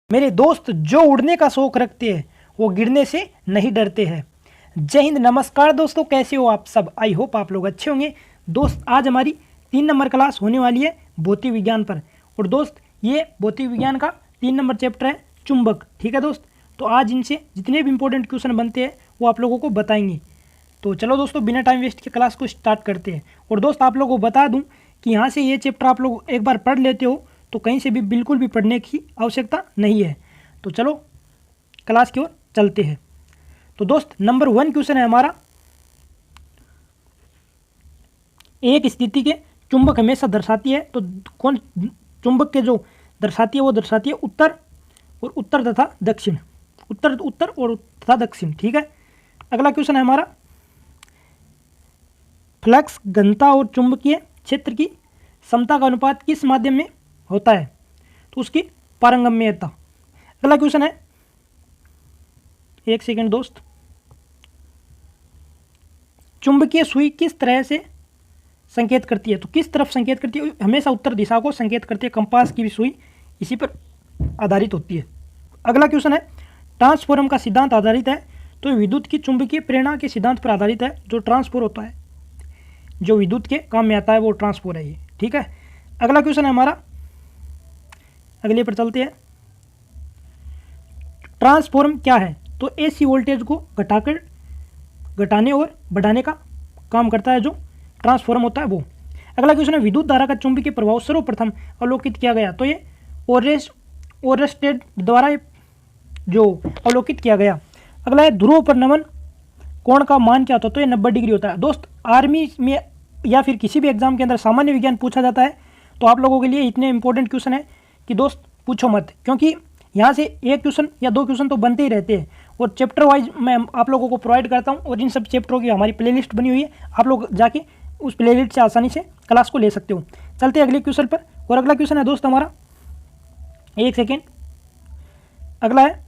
मेरे दोस्त जो उड़ने का शौक रखते हैं वो गिरने से नहीं डरते हैं। जय हिंद, नमस्कार दोस्तों, कैसे हो आप सब। आई होप आप लोग अच्छे होंगे। दोस्त आज हमारी 3 नंबर क्लास होने वाली है भौतिक विज्ञान पर। और दोस्त ये भौतिक विज्ञान का 3 नंबर चैप्टर है चुंबक। ठीक है दोस्त, तो आज इनसे जितने भी इंपॉर्टेंट क्वेश्चन बनते हैं वो आप लोगों को बताएंगे। तो चलो दोस्तों बिना टाइम वेस्ट के क्लास को स्टार्ट करते हैं। और दोस्त आप लोगों को बता दूँ कि यहाँ से ये चैप्टर आप लोग एक बार पढ़ लेते हो तो कहीं से भी बिल्कुल भी पढ़ने की आवश्यकता नहीं है। तो चलो क्लास की ओर चलते हैं। तो दोस्त नंबर 1 क्वेश्चन है हमारा, एक स्थिति के चुंबक हमेशा दर्शाती है। तो कौन चुंबक के जो दर्शाती है वो दर्शाती है उत्तर और उत्तर तथा दक्षिण, उत्तर उत्तर और तथा दक्षिण। ठीक है, अगला क्वेश्चन है हमारा, फ्लक्स घनता और चुंबकीय क्षेत्र की समता का अनुपात किस माध्यम में होता है। तो उसकी पारंगम्यता। अगला क्वेश्चन है, एक सेकंड दोस्त, चुंबकीय सुई किस तरह से संकेत करती है। तो किस तरफ संकेत करती है, हमेशा उत्तर दिशा को संकेत करती है। कंपास की भी सुई इसी पर आधारित होती है। अगला क्वेश्चन है, ट्रांसफॉर्म का सिद्धांत आधारित है। तो विद्युत की चुंबकीय प्रेरणा के सिद्धांत पर आधारित है। जो ट्रांसफॉर होता है, जो विद्युत के काम में आता है वो ट्रांसफॉर है ये। ठीक है, अगला क्वेश्चन है हमारा, अगले पर चलते हैं। ट्रांसफॉर्म क्या है। तो एसी वोल्टेज को घटाने और बढ़ाने का काम करता है जो ट्रांसफॉर्म होता है वो। अगला क्वेश्चन है, विद्युत धारा का चुंबकीय प्रभाव सर्वप्रथम अवलोकित किया गया। तो ये ओरेस्टेड द्वारा जो अवलोकित किया गया। अगला है, ध्रुव पर नमन कोण का मान क्या होता है। तो ये 90 डिग्री होता है। दोस्त आर्मी में या फिर किसी भी एग्जाम के अंदर सामान्य विज्ञान पूछा जाता है तो आप लोगों के लिए इतने इंपॉर्टेंट क्वेश्चन है कि दोस्त पूछो मत, क्योंकि यहाँ से एक क्वेश्चन या 2 क्वेश्चन तो बनते ही रहते हैं। और चैप्टर वाइज मैं आप लोगों को प्रोवाइड करता हूँ और इन सब चैप्टरों की हमारी प्लेलिस्ट बनी हुई है। आप लोग जाके उस प्लेलिस्ट से आसानी से क्लास को ले सकते हो। चलते हैं अगले क्वेश्चन पर। और अगला क्वेश्चन है दोस्त हमारा, एक सेकेंड, अगला है,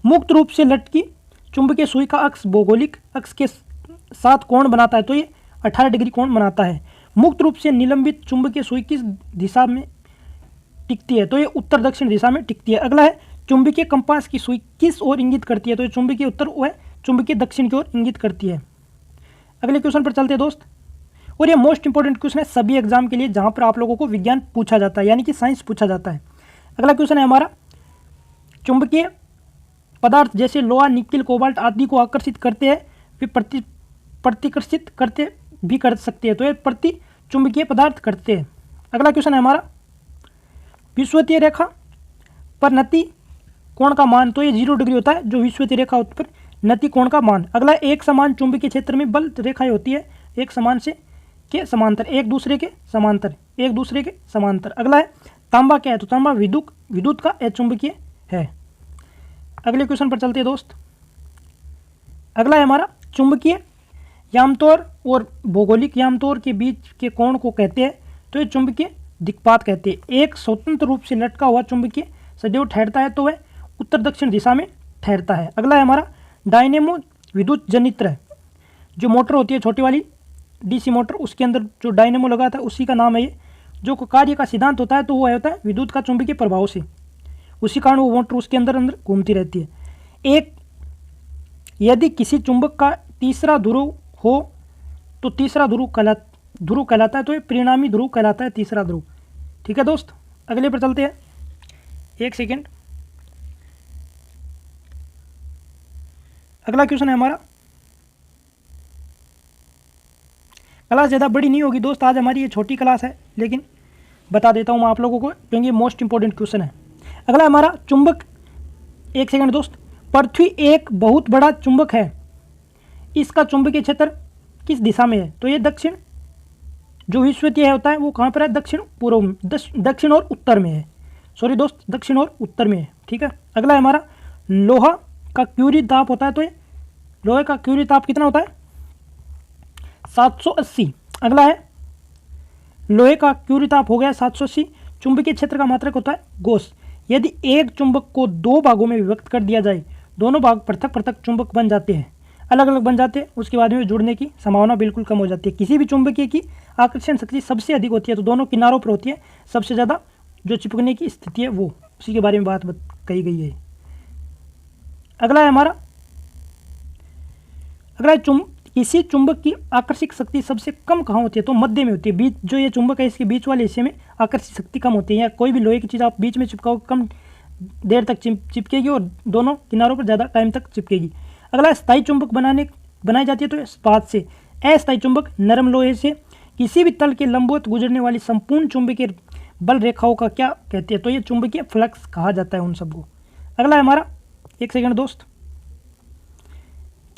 मुक्त रूप से लटकी चुंबकीय सुई का अक्ष भौगोलिक अक्ष के साथ कोण बनाता है। तो ये 18 डिग्री कोण बनाता है। मुक्त रूप से निलंबित चुंबकीय सुई किस दिशा में टिकती है। तो ये उत्तर दक्षिण दिशा में टिकती है। अगला है, चुंबकीय कंपास की सुई किस ओर इंगित करती है। तो ये चुंबकीय उत्तर व चुंबकीय दक्षिण की ओर इंगित करती है। अगले क्वेश्चन पर चलते हैं दोस्त, और ये मोस्ट इंपॉर्टेंट क्वेश्चन है सभी एग्जाम के लिए जहां पर आप लोगों को विज्ञान पूछा जाता है, यानी कि साइंस पूछा जाता है। अगला क्वेश्चन है हमारा, चुंबकीय पदार्थ जैसे लोहा, निकेल, कोबाल्ट आदि को आकर्षित करते हैं, वे प्रतिकर्षित करते भी कर सकते हैं। तो ये प्रति चुंबकीय पदार्थ करते हैं। अगला क्वेश्चन है हमारा, विषुवतीय रेखा पर नति कोण का मान। तो ये 0 डिग्री होता है जो विषुवतीय रेखा पर नति कोण का मान। अगला, एक समान चुंबकीय क्षेत्र में बल रेखाएं होती है एक समान से के समांतर, एक दूसरे के समांतर, एक दूसरे के समांतर। अगला है, तांबा क्या है। तो तांबा विद्युत का अचुंबकीय है। अगले क्वेश्चन पर चलते हैं दोस्त, अगला है हमारा, चुंबकीय यामतोर और भौगोलिक यामतोर के बीच के कोण को कहते हैं। तो ये चुंबकीय दिक्पात कहते हैं। एक स्वतंत्र रूप से लटका हुआ चुंबकीय सदैव ठहरता है तो वह उत्तर दक्षिण दिशा में ठहरता है। अगला है हमारा, डायनेमो विद्युत जनित्र, जो मोटर होती है छोटी वाली डीसी मोटर, उसके अंदर जो डायनेमो लगा था उसी का नाम है ये। जो कार्य का सिद्धांत होता है तो वो होता है विद्युत का चुंबकीय प्रभाव से, उसी कारण वो मोटर उसके अंदर घूमती रहती है। एक, यदि किसी चुंबक का तीसरा ध्रुव हो तो तीसरा ध्रुव कहलाता है। तो ये परिणामी ध्रुव कहलाता है, तीसरा ध्रुव। ठीक है दोस्त, अगले पर चलते हैं, एक सेकेंड। अगला क्वेश्चन है हमारा, क्लास ज़्यादा बड़ी नहीं होगी दोस्त, आज हमारी ये छोटी क्लास है, लेकिन बता देता हूँ मैं आप लोगों को क्योंकि मोस्ट इंपॉर्टेंट क्वेश्चन है। अगला हमारा, चुंबक, एक सेकंड दोस्त, पृथ्वी एक बहुत बड़ा चुंबक है, इसका चुंबकीय क्षेत्र किस दिशा में है। तो ये दक्षिण, जो विषुवतीय होता है वो कहाँ पर है, दक्षिण पूर्व में, दक्षिण और उत्तर में है। सॉरी दोस्त, दक्षिण और उत्तर में है। ठीक है, अगला है हमारा, लोहा का क्यूरी ताप होता है। तो ये लोहे का क्यूरी ताप कितना होता है, 780। अगला है, लोहे का क्यूरी ताप हो गया 780। चुंबकीय क्षेत्र का मात्रक होता है गॉस। यदि एक चुंबक को 2 भागों में विभक्त कर दिया जाए, दोनों भाग पृथक पृथक चुंबक बन जाते हैं, अलग अलग बन जाते हैं, उसके बाद में जुड़ने की संभावना बिल्कुल कम हो जाती है। किसी भी चुंबकीय की आकर्षण शक्ति सबसे अधिक होती है तो दोनों किनारों पर होती है, सबसे ज़्यादा जो चिपकने की स्थिति है वो, उसी के बारे में बात कही गई है। अगला है हमारा, अगला किसी चुंबक की आकर्षक शक्ति सबसे कम कहाँ होती है? तो मध्य में होती है। बीच जो ये चुंबक है इसके बीच वाले हिस्से में आकर्षक शक्ति कम होती है। या कोई भी लोहे की चीज़ आप बीच में चिपकाओ कम देर तक चिपकेगी और दोनों किनारों पर ज़्यादा टाइम तक चिपकेगी। अगला स्थायी चुंबक बनाई जाती है तो इस्पात से। अस्थायी चुंबक नरम लोहे से। किसी भी तल के लंबवत गुजरने वाली संपूर्ण चुंबकीय बल रेखाओं का क्या कहते हैं? तो ये चुंबकीय फ्लक्स कहा जाता है उन सबको। अगला है हमारा, एक सेकंड दोस्त,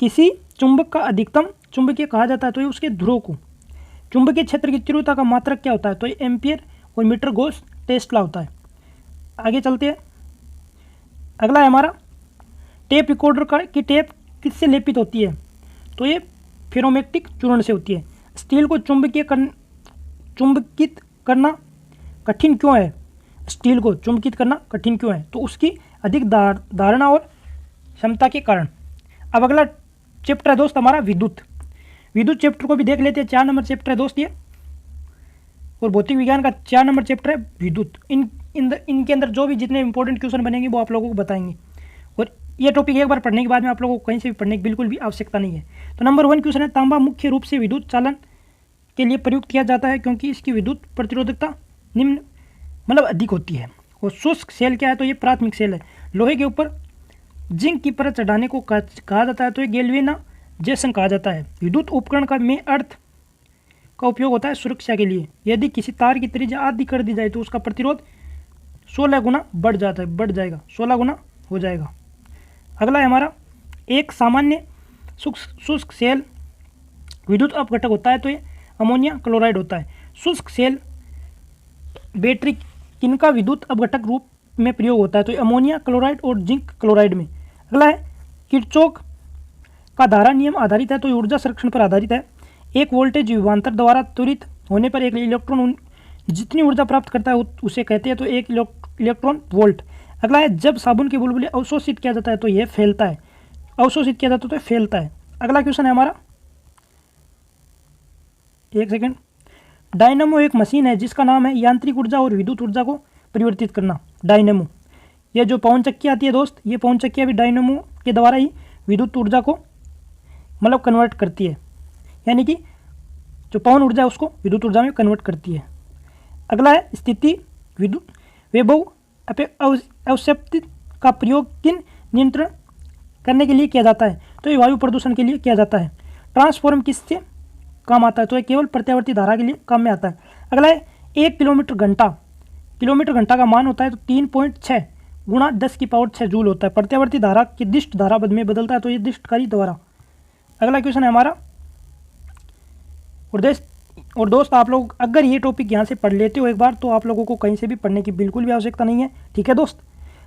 किसी चुंबक का अधिकतम चुंबकीय कहा जाता है तो ये उसके ध्रुव को। चुंबकीय क्षेत्र की तीव्रता का मात्रक क्या होता है? तो ये एम्पियर और मीटर गोस टेस्ला होता है। आगे चलते हैं। अगला है हमारा, टेप रिकॉर्डर की टेप किससे लेपित होती है? तो ये फेरोमैग्नेटिक चूर्ण से होती है। स्टील को चुंबकित करना कठिन क्यों है? स्टील को चुंबकित करना कठिन क्यों है? तो उसकी अधिक धारणा और क्षमता के कारण। अब अगला चैप्टर है दोस्त हमारा विद्युत। विद्युत चैप्टर को भी देख लेते हैं। 4 नंबर चैप्टर है दोस्त ये, और भौतिक विज्ञान का 4 नंबर चैप्टर है विद्युत। इनके अंदर जो भी जितने इंपॉर्टेंट क्वेश्चन बनेंगे वो आप लोगों को बताएंगे। और ये टॉपिक एक बार पढ़ने के बाद में आप लोगों को कहीं से भी पढ़ने की बिल्कुल भी आवश्यकता नहीं है। तो नंबर 1 क्वेश्चन है, तांबा मुख्य रूप से विद्युत चालन के लिए प्रयुक्त किया जाता है क्योंकि इसकी विद्युत प्रतिरोधकता निम्न मतलब अधिक होती है। और शुष्क सेल क्या है? तो ये प्राथमिक सेल है। लोहे के ऊपर जिंक की परत चढ़ाने को कहा जाता है तो ये गैल्वेनाइजेशन कहा जाता है। विद्युत उपकरण का में अर्थ का उपयोग होता है सुरक्षा के लिए। यदि किसी तार की त्रिज्या आधी कर दी जाए तो उसका प्रतिरोध 16 गुना बढ़ जाएगा, 16 गुना हो जाएगा। अगला है हमारा, एक सामान्य शुष्क सेल विद्युत अपघटक होता है तो ये अमोनिया क्लोराइड होता है। शुष्क सेल बैटरी किनका विद्युत अपघटक रूप में प्रयोग होता है? तो अमोनिया क्लोराइड और जिंक क्लोराइड में। अगला है, किरचॉफ का धारा नियम आधारित है तो ऊर्जा संरक्षण पर आधारित है। एक वोल्टेज विभवांतर द्वारा त्वरित होने पर एक इलेक्ट्रॉन जितनी ऊर्जा प्राप्त करता है उसे कहते हैं तो एक इलेक्ट्रॉन वोल्ट। अगला है, जब साबुन के बुलबुले अवशोषित किया जाता है तो यह फैलता है। अवशोषित किया जाता है तो फैलता है। अगला क्वेश्चन है हमारा, एक सेकेंड, डायनामो एक मशीन है जिसका नाम है यांत्रिक ऊर्जा और विद्युत ऊर्जा को परिवर्तित करना। डायनामो, ये जो पवन चक्की आती है दोस्त, ये पवन चक्की अभी डायनामो के द्वारा ही विद्युत ऊर्जा को मतलब कन्वर्ट करती है, यानी कि जो पवन ऊर्जा है उसको विद्युत ऊर्जा में कन्वर्ट करती है। अगला है, स्थिति विद्युत वैभव अवशक्ति का प्रयोग किन नियंत्रण करने के लिए किया जाता है? तो ये वायु प्रदूषण के लिए किया जाता है। ट्रांसफॉर्म किससे काम आता है? तो ये केवल प्रत्यावर्ती धारा के लिए काम में आता है। अगला है, 1 किलोमीटर घंटा का मान होता है तो 3.6 गुणा 10⁶ जूल होता है। प्रत्यावर्ती धारा की दिष्ट धारा में बदलता है तो ये दिष्टकारी धारा। अगला क्वेश्चन है हमारा, और दोस्त आप लोग अगर ये टॉपिक यहाँ से पढ़ लेते हो एक बार तो आप लोगों को कहीं से भी पढ़ने की बिल्कुल भी आवश्यकता नहीं है। ठीक है दोस्त।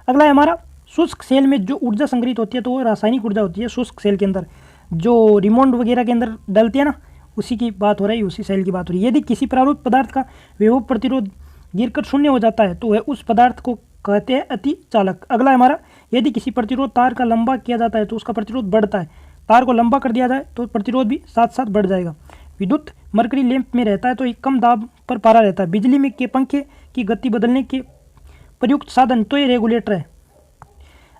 अगला है हमारा, शुष्क सेल में जो ऊर्जा संग्रहित होती है तो वो रासायनिक ऊर्जा होती है। शुष्क सेल के अंदर जो रिमोट वगैरह के अंदर डलती है ना, उसी की बात हो रही है, उसी सेल की बात हो रही है। यदि किसी प्रारूप पदार्थ का विभव प्रतिरोध गिरकर शून्य हो जाता है तो वह उस पदार्थ को कहते हैं अति चालक। अगला है हमारा, यदि किसी प्रतिरोध तार का लंबा किया जाता है तो उसका प्रतिरोध बढ़ता है। तार को लंबा कर दिया जाए तो प्रतिरोध भी साथ साथ बढ़ जाएगा। विद्युत मरकरी लैंप में रहता है तो एक कम दाब पर पारा रहता है। बिजली में के पंखे की गति बदलने के प्रयुक्त साधन तो ये रेगुलेटर है।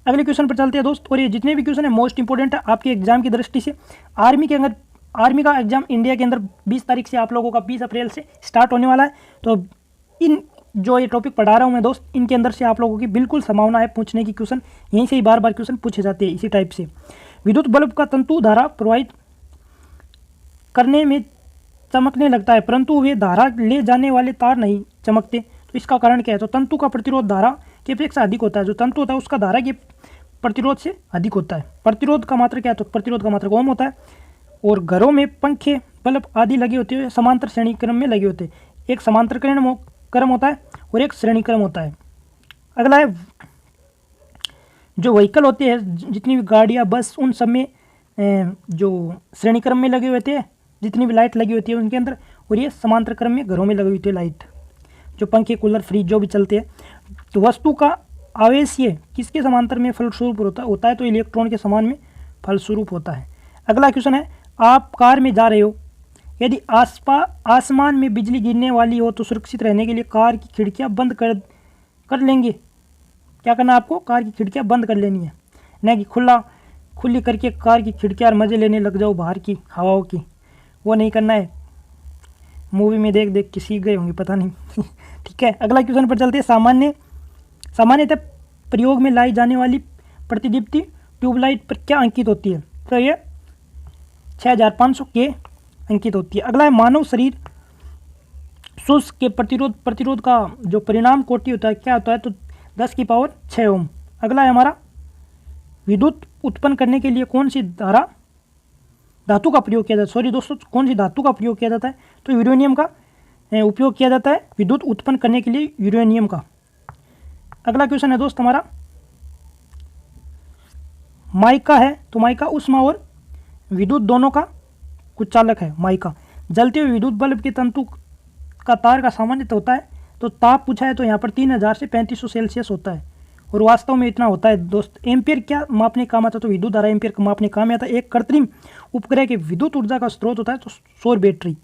अगले क्वेश्चन पर चलते हैं दोस्त, और ये जितने भी क्वेश्चन है मोस्ट इंपॉर्टेंट है आपके एग्जाम की दृष्टि से। आर्मी का एग्जाम इंडिया के अंदर 20 तारीख से आप लोगों का 20 अप्रैल से स्टार्ट होने वाला है। तो इन जो ये टॉपिक पढ़ा रहा हूँ मैं दोस्त, इनके अंदर से आप लोगों की बिल्कुल संभावना है पूछने की क्वेश्चन, यहीं से ही बार बार क्वेश्चन पूछे जाते हैं इसी टाइप से। विद्युत बल्ब का तंतु धारा प्रवाहित करने में चमकने लगता है परंतु वे धारा ले जाने वाले तार नहीं चमकते, तो इसका कारण क्या है? तो तंतु का प्रतिरोध धारा की अपेक्षा अधिक होता है। जो तंतु होता है उसका धारा के प्रतिरोध से अधिक होता है। प्रतिरोध का मात्रा क्या है? तो प्रतिरोध का मात्रा ओम होता है। और घरों में पंखे बल्ब आदि लगे होते हैं समांतर श्रेणी क्रम में लगे होते हैं। एक समांतर क्रम होता है और एक श्रेणी क्रम होता है। अगला है, जो व्हीकल होते हैं जितनी भी गाड़ियाँ बस उन सब में जो श्रेणी क्रम में लगे होते हैं, जितनी भी लाइट लगी होती है उनके अंदर, और ये समांतर क्रम में घरों में लगी होती है लाइट, जो पंखे कूलर फ्रिज जो भी चलते हैं। तो वस्तु का आवेशीय किसके समांतर में फलस्वरूप होता है? तो इलेक्ट्रॉन के समान में फलस्वरूप होता है। अगला क्वेश्चन है, आप कार में जा रहे हो, यदि आसमान में बिजली गिरने वाली हो तो सुरक्षित रहने के लिए कार की खिड़कियां बंद कर लेंगे क्या करना है आपको, कार की खिड़कियाँ बंद कर लेनी है, न कि खुली करके कार की खिड़कियाँ और मज़े लेने लग जाओ बाहर की हवाओं की, वो नहीं करना है। मूवी में देख देख के सीख गए होंगे, पता नहीं। ठीक है, अगला क्वेश्चन पर चलते हैं। सामान्यतः प्रयोग में लाई जाने वाली प्रतिदीप्ति ट्यूबलाइट पर क्या अंकित होती है? तो ये 6500 के अंकित होती है। अगला है मानव शरीर शुष्क के प्रतिरोध का जो परिणाम कोटि होता है क्या होता है? तो 10⁶ ओम। अगला है हमारा विद्युत उत्पन्न करने के लिए कौन सी धातु का प्रयोग किया जाता है? सॉरी दोस्तों, कौन सी धातु का प्रयोग किया जाता है? तो यूरेनियम का उपयोग किया जाता है विद्युत उत्पन्न करने के लिए, यूरेनियम का। अगला क्वेश्चन है दोस्त हमारा, माइका है, तो माइका ऊष्मा और विद्युत दोनों का कुचालक है। माइका जलते हुए विद्युत बल्ब के तंतु का तार का सामान्य होता है, तो ताप पूछा है तो यहाँ पर 3000 से 3500 सेल्सियस होता है, और वास्तव में इतना होता है दोस्त। एम्पियर क्या मापने काम आता है? तो विद्युत धारा एम्पियर का मापने काम आता है। एक कृत्रिम उपग्रह के विद्युत ऊर्जा का स्रोत होता है तो सौर बैटरी।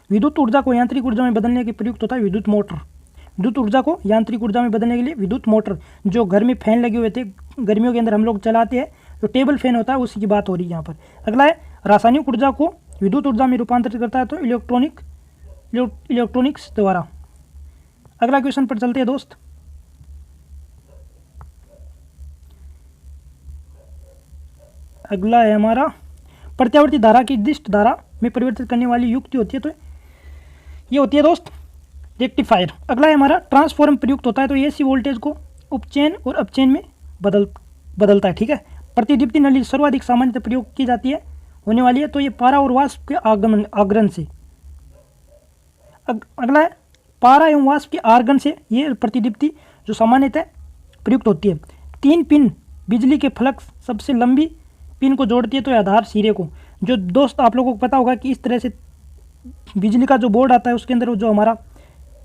विद्युत ऊर्जा को यांत्रिक ऊर्जा में बदलने के प्रयुक्त होता है विद्युत मोटर। विद्युत ऊर्जा को यांत्रिक ऊर्जा में बदलने के लिए विद्युत मोटर, जो घर में फैन लगे हुए थे गर्मियों के अंदर हम लोग चलाते हैं, जो टेबल फैन होता है उसी की बात हो रही है यहाँ पर। अगला है रासायनिक ऊर्जा को विद्युत ऊर्जा में रूपांतरित करता है तो इलेक्ट्रॉनिक्स द्वारा। अगला क्वेश्चन पर चलते हैं दोस्त। अगला है हमारा प्रत्यावर्ती धारा की दिष्ट धारा में परिवर्तित करने वाली युक्ति होती है, तो ये होती है दोस्त रेक्टिफायर। अगला है हमारा ट्रांसफॉर्म प्रयुक्त होता है, तो एसी वोल्टेज को उपचयन और अपचयन में बदलता है। ठीक है, प्रतिदीप्ति नली सर्वाधिक सामान्यतः प्रयोग की जाती है होने वाली है, तो ये पारा और वाष्प के आगमन से। अगला है पारा एवं वाष्प के आगमन से ये प्रतिदीप्ति जो सामान्यतः प्रयुक्त होती है। 3 पिन बिजली के फलक सबसे लंबी पिन को जोड़ती है, तो आधार सिरे को। जो दोस्त आप लोगों को पता होगा कि इस तरह से बिजली का जो बोर्ड आता है उसके अंदर जो हमारा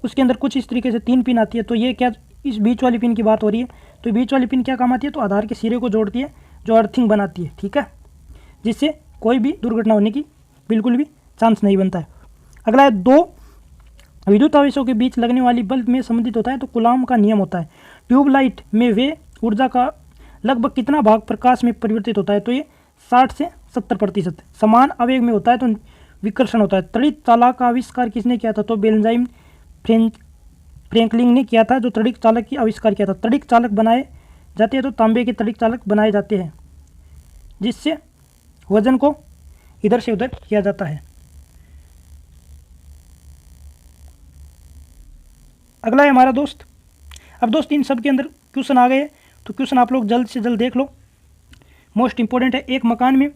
उसके अंदर कुछ इस तरीके से 3 पिन आती है, तो ये क्या इस बीच वाली पिन की बात हो रही है। तो बीच वाली पिन क्या काम आती है? तो आधार के सिरे को जोड़ती है, जो अर्थिंग बनाती है। ठीक है, जिससे कोई भी दुर्घटना होने की बिल्कुल भी चांस नहीं बनता है। अगला है 2 विद्युत आवेशों के बीच लगने वाली बल्ब में संबंधित होता है, तो कूलॉम का नियम होता है। ट्यूबलाइट में वे ऊर्जा का लगभग कितना भाग प्रकाश में परिवर्तित होता है? तो ये 60 से 70%। समान आवेग में होता है तो विकर्षण होता है। तड़ित चालक का आविष्कार किसने किया था? तो बेंजामिन फ्रैंकलिन ने किया था, जो तड़ित चालक की आविष्कार किया था। तड़ित चालक बनाए जाते हैं तो तांबे के तड़ित चालक बनाए जाते हैं, जिससे वजन को इधर से उधर किया जाता है। अगला है हमारा दोस्त, अब दोस्त इन सब के अंदर क्वेश्चन आ गए, तो क्वेश्चन आप लोग जल्द से जल्द देख लो, मोस्ट इंपॉर्टेंट है। एक मकान में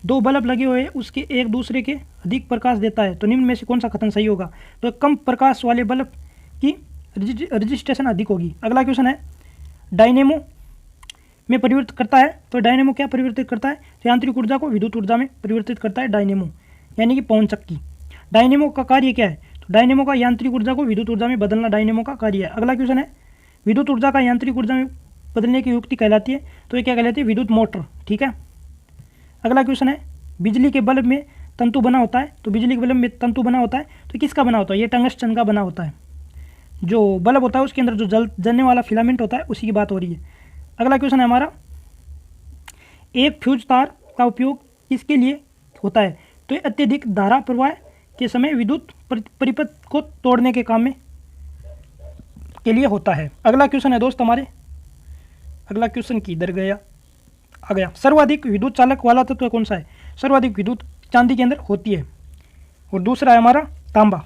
2 बल्ब लगे हुए हैं, उसके एक दूसरे के अधिक प्रकाश देता है, तो निम्न में से कौन सा कथन सही होगा? तो कम प्रकाश वाले बल्ब की रजिस्ट्रेशन अधिक होगी। अगला क्वेश्चन है डायनेमो में परिवर्तित करता है, तो डायनेमो क्या परिवर्तित करता है? तो यांत्रिक ऊर्जा को विद्युत ऊर्जा में परिवर्तित करता है डायनेमो, यानी कि पवन चक्की। डायनेमो का कार्य क्या है? तो डायनेमो का यांत्रिक ऊर्जा को विद्युत ऊर्जा में बदलना डायनेमो का कार्य है। अगला क्वेश्चन है विद्युत ऊर्जा का यांत्रिक ऊर्जा में बदलने की युक्ति कहलाती है, तो ये क्या कहलाती है? विद्युत मोटर। ठीक है, अगला क्वेश्चन है बिजली के बल्ब में तंतु बना होता है, तो बिजली के बल्ब में तंतु बना होता है तो किसका बना होता है? ये टंगस्टन का बना होता है। जो बल्ब होता है उसके अंदर जो जलने वाला फिलामेंट होता है उसी की बात हो रही है। अगला क्वेश्चन है हमारा एक फ्यूज तार का उपयोग किसके लिए होता है? तो ये अत्यधिक धारा प्रवाह के समय विद्युत परिपथ को तोड़ने के काम में के लिए होता है। अगला क्वेश्चन है दोस्त हमारे, अगला क्वेश्चन किधर गया? आ गया। सर्वाधिक विद्युत चालक वाला तत्व कौन सा है? सर्वाधिक विद्युत चांदी के अंदर होती है, और दूसरा है हमारा तांबा।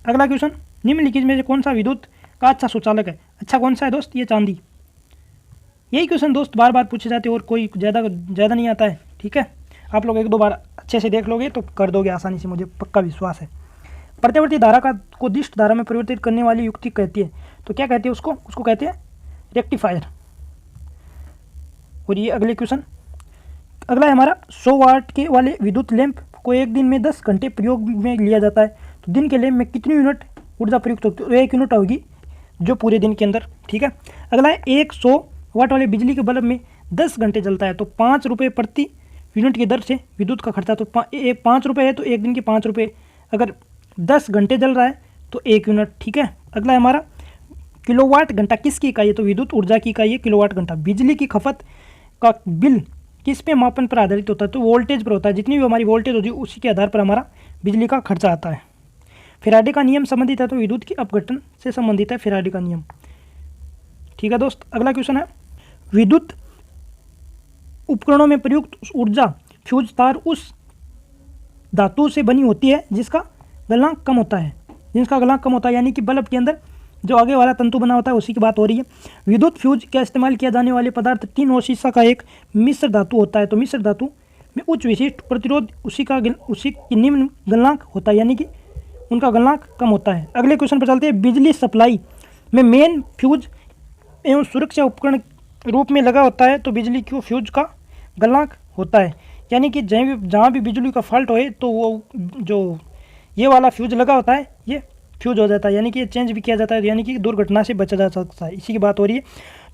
अगला क्वेश्चन निम्नलिखित में से कौन सा विद्युत का अच्छा सुचालक है? अच्छा कौन सा है दोस्त? ये चांदी। यही क्वेश्चन दोस्त बार बार पूछे जाते हैं और कोई ज़्यादा नहीं आता है। ठीक है, आप लोग 1-2 बार अच्छे से देख लोगे तो कर दोगे आसानी से, मुझे पक्का विश्वास है। प्रत्यावर्ती धारा को दिष्ट धारा में परिवर्तित करने वाली युक्ति कहती है, तो क्या कहती है उसको कहते हैं रेक्टिफायर। और ये अगले क्वेश्चन, अगला है हमारा 100 वाट के वाले विद्युत लैंप को एक दिन में 10 घंटे प्रयोग में लिया जाता है, तो दिन के लैंप में कितनी यूनिट ऊर्जा प्रयुक्त होती है? 1 यूनिट होगी जो पूरे दिन के अंदर। ठीक है, अगला है 100 वाट वाले बिजली के बल्ब में 10 घंटे जलता है, तो 5 रुपये प्रति यूनिट की दर से विद्युत का खर्चा, तो 5 रुपये है तो एक दिन के 5 रुपये, अगर 10 घंटे जल रहा है तो 1 यूनिट। ठीक है, अगला है हमारा किलोवाट घंटा किसकी इकाई है? तो विद्युत ऊर्जा की इकाई है किलोवाट घंटा। बिजली की खपत का बिल किस पे मापन पर आधारित होता है? तो वोल्टेज पर होता है। जितनी भी हमारी वोल्टेज होती है उसी के आधार पर हमारा बिजली का खर्चा आता है। फैराडे का नियम संबंधित है, तो विद्युत की अपघटन से संबंधित है फैराडे का नियम। ठीक है दोस्त, अगला क्वेश्चन है, विद्युत उपकरणों में प्रयुक्त ऊर्जा फ्यूज तार उस धातु से बनी होती है जिसका गलनांक कम होता है। जिसका गलनांक कम होता है यानी कि बल्ब के अंदर जो आगे वाला तंतु बना होता है उसी की बात हो रही है। विद्युत फ्यूज का इस्तेमाल किया जाने वाले पदार्थ टिन और शीशा का एक मिश्र धातु होता है। तो मिश्र धातु में उच्च विशिष्ट प्रतिरोध उसी की निम्न गलनांक होता है, यानी कि उनका गलनांक कम होता है। अगले क्वेश्चन पर चलते हैं, बिजली सप्लाई में मेन फ्यूज एवं सुरक्षा उपकरण रूप में लगा होता है, तो बिजली की फ्यूज का गलनांक होता है, यानी कि जहाँ भी बिजली का फॉल्ट होए तो वो जो ये वाला फ्यूज लगा होता है ये फ्यूज हो जाता है, यानी कि ये चेंज भी किया जाता है, यानी कि दुर्घटना से बचा जा सकता है, इसी की बात हो रही है।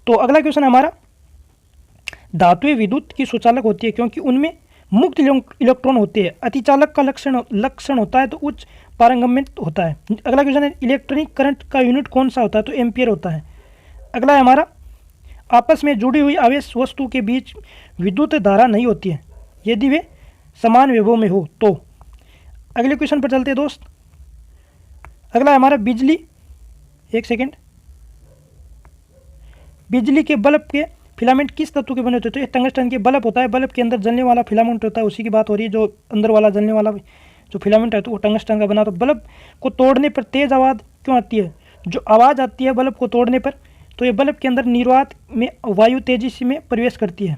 तो अगला क्वेश्चन है हमारा, धातुएं विद्युत की सुचालक होती है क्योंकि उनमें मुक्त इलेक्ट्रॉन होते हैं। अतिचालक का लक्षण होता है तो उच्च पारंगम्य होता है। अगला क्वेश्चन है, इलेक्ट्रॉनिक करंट का यूनिट कौन सा होता है? तो एम्पियर होता है। अगला है हमारा, आपस में जुड़ी हुई आवेश वस्तु के बीच विद्युत धारा नहीं होती है यदि वे समान विभव में हो तो। अगले क्वेश्चन पर चलते हैं दोस्त, अगला है हमारा, बिजली, एक सेकेंड, बिजली के बल्ब के फिलामेंट किस तत्व के बने होते हैं? तो ये टंगस्टन के बल्ब होता है। बल्ब के अंदर जलने वाला फिलामेंट होता है, उसी की बात हो रही है। जो अंदर वाला जलने वाला जो फिलामेंट है तो वो टंगस्टन का बना। तो बल्ब को तोड़ने पर तेज आवाज़ क्यों आती है? जो आवाज़ आती है बल्ब को तोड़ने पर, तो ये बल्ब के अंदर निर्वात में वायु तेजी से में प्रवेश करती है।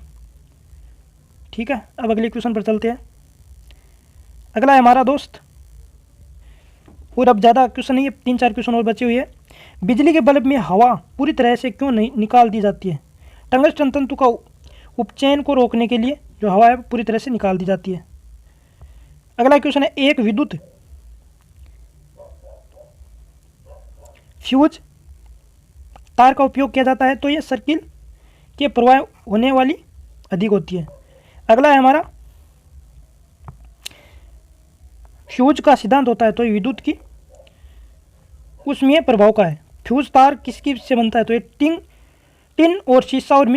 ठीक है, अब अगले क्वेश्चन पर चलते हैं। अगला है हमारा दोस्त, और अब ज़्यादा क्वेश्चन नहीं है, 3-4 क्वेश्चन और बचे हुए हैं। बिजली के बल्ब में हवा पूरी तरह से क्यों नहीं निकाल दी जाती है? टंगस्टन तंतु का उपचयन को रोकने के लिए जो हवा है पूरी तरह से निकाल दी जाती है। अगला क्वेश्चन है, एक विद्युत फ्यूज तार का उपयोग किया जाता है तो यह सर्किल के प्रवाह होने वाली अधिक होती है। अगला है हमारा, फ्यूज का सिद्धांत होता है तो ये विद्युत की उसमें प्रभाव का है। फ्यूज तार किसकी से बनता है? तो ये टिन और शीशा और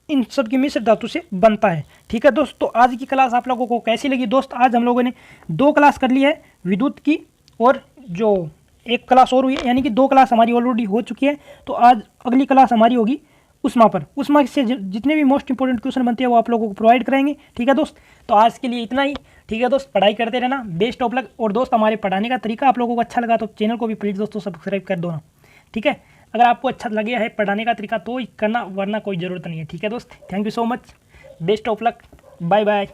इन सब की मिश्र धातु से बनता है। ठीक है दोस्त, तो आज की क्लास आप लोगों को कैसी लगी दोस्त? आज हम लोगों ने 2 क्लास कर ली है विद्युत की, और जो एक क्लास और हुई है, यानी कि 2 क्लास हमारी ऑलरेडी हो चुकी है। तो आज अगली क्लास हमारी होगी उष्मा पर। उष्मा से जितने भी मोस्ट इंपॉर्टेंट क्वेश्चन बनते हैं वो आप लोगों को प्रोवाइड कराएंगे। ठीक है दोस्त, तो आज के लिए इतना ही। ठीक है दोस्त, पढ़ाई करते रहना, बेस्ट ऑफ लक। और दोस्त, हमारे पढ़ाने का तरीका आप लोगों को अच्छा लगा तो चैनल को भी प्लीज़ दोस्तों सब्सक्राइब कर दो ना। ठीक है, अगर आपको अच्छा लगे है पढ़ाने का तरीका तो ही करना, वरना कोई ज़रूरत नहीं है। ठीक है दोस्त, thank you so much, best of luck, bye bye.